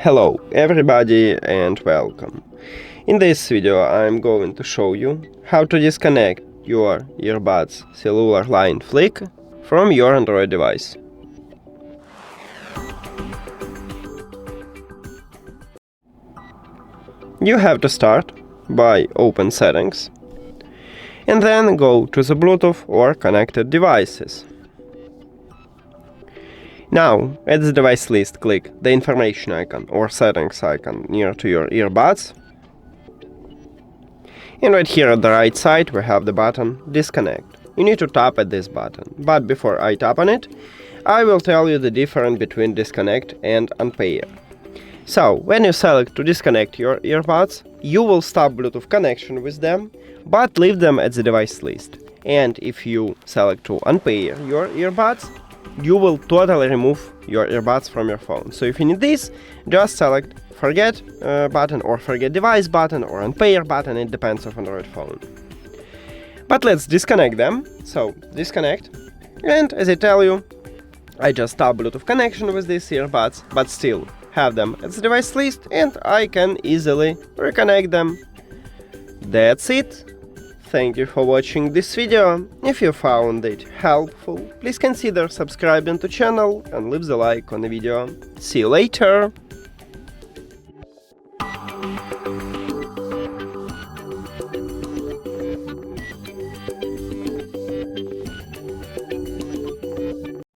Hello everybody and welcome. In this video I'm going to show you how to disconnect your earbuds Cellularline FLICK from your Android device. You have to start by open settings and then go to the Bluetooth or connected devices. Now, at the device list, click the information icon or settings icon near to your earbuds. And right here at the right side we have the button Disconnect. You need to tap at this button, but before I tap on it, I will tell you the difference between Disconnect and Unpair. So, when you select to disconnect your earbuds, you will stop Bluetooth connection with them, but leave them at the device list. And if you select to unpair your earbuds, you will totally remove your earbuds from your phone. So if you need this, just select forget button or forget device button or unpair button, it depends on Android phone. But let's disconnect them. So disconnect, and as I tell you, I just stop Bluetooth connection with these earbuds, but still have them at the device list and I can easily reconnect them. That's it. Thank you for watching this video. If you found it helpful, please consider subscribing to channel and leave the like on the video. See you later!